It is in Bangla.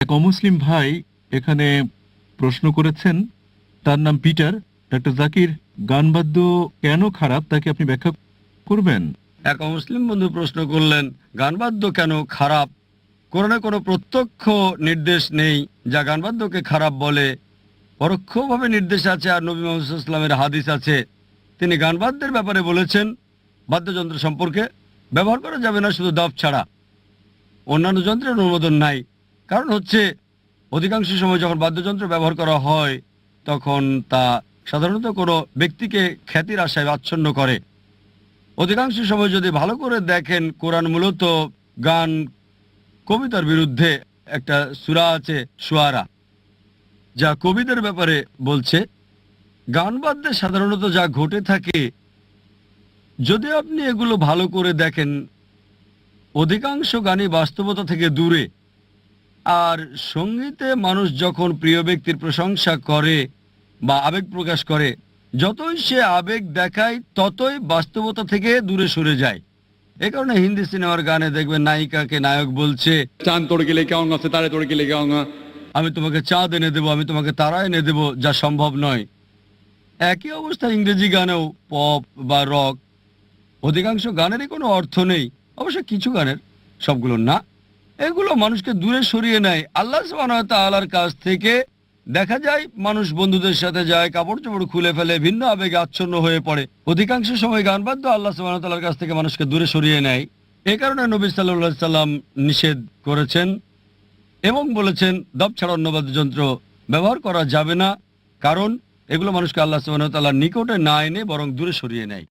এক অমুসলিম ভাই এখানে প্রশ্ন করেছেন, তার নাম পিটার। ডক্টর জাকির, গান বাদ্য কেন খারাপ তাকে আপনি ব্যাখ্যা করবেন? এক অমুসলিম বন্ধু প্রশ্ন করলেন, গানবাদ্য কেন খারাপ? কোরআনে কোনো প্রত্যক্ষ নির্দেশ নেই যা গানবাদ্যকে খারাপ বলে। পরোক্ষভাবে নির্দেশ আছে, আর নবী মুহাম্মদ সাল্লাল্লাহু আলাইহি ওয়াসাল্লামের হাদিস আছে। তিনি গানবাদ্যের ব্যাপারে বলেছেন, বাদ্যযন্ত্র সম্পর্কে ব্যবহার করা যাবে না শুধু দফ ছাড়া, অন্যান্য যন্ত্রের অনুমোদন নাই। কারণ হচ্ছে, অধিকাংশ সময় যখন বাদ্যযন্ত্র ব্যবহার করা হয় তখন তা সাধারণত কোনো ব্যক্তিকে খ্যাতির আশায় আচ্ছন্ন করে। অধিকাংশ সময় যদি ভালো করে দেখেন, কোরআন মূলত গান কবিতার বিরুদ্ধে। একটা সূরা আছে শুআরা, যা কবিদের ব্যাপারে বলছে। গান বাদ্যে সাধারণত যা ঘটে থাকে, যদি আপনি এগুলো ভালো করে দেখেন, অধিকাংশ গানই বাস্তবতা থেকে দূরে। আর সঙ্গীতে মানুষ যখন প্রিয় ব্যক্তির প্রশংসা করে বা আবেগ প্রকাশ করে, যতই সে আবেগ দেখায় ততই বাস্তবতা থেকে দূরে সরে যায়। এ কারণে হিন্দি সিনেমার গানে দেখবেন নায়িকাকে নায়ক বলছে, चांद तोड़ के लेके आऊंगा, सितारे तोड़ के लेके आऊंगा। আমি তোমাকে চাঁদ এনে দেবো, আমি তোমাকে তারা এনে দেবো, যা সম্ভব নয়। একই অবস্থা ইংরেজি গানেও, পপ বা রক। অধিকাংশ গানেরই কোনো অর্থ নেই, অবশ্য কিছু গানের, সবগুলো না। এগুলো মানুষকে দূরে সরিয়ে নেয় আল্লাহ সুবহানাহু ওয়া তাআলার কাছ থেকে। দেখা যায় মানুষ বন্ধুদের সাথে যায়, কাপড় চোপড় খুলে ফেলে, ভিন্ন আবেগে আচ্ছন্ন হয়ে পড়ে। অধিকাংশ সময় গান বাদ্য আল্লাহ সুবহানাহু ওয়া তাআলার কাছ থেকে মানুষকে দূরে সরিয়ে নেয়। এ কারণে নবী সাল্লাল্লাহু আলাইহি সাল্লাম নিষেধ করেছেন এবং বলেছেন দফ ছাড়া অন্য বাদ্যযন্ত্র ব্যবহার করা যাবে না, কারণ এগুলো মানুষকে আল্লাহ সুবহানাহু ওয়া তাআলার নিকটে না এনে বরং দূরে সরিয়ে নেয়।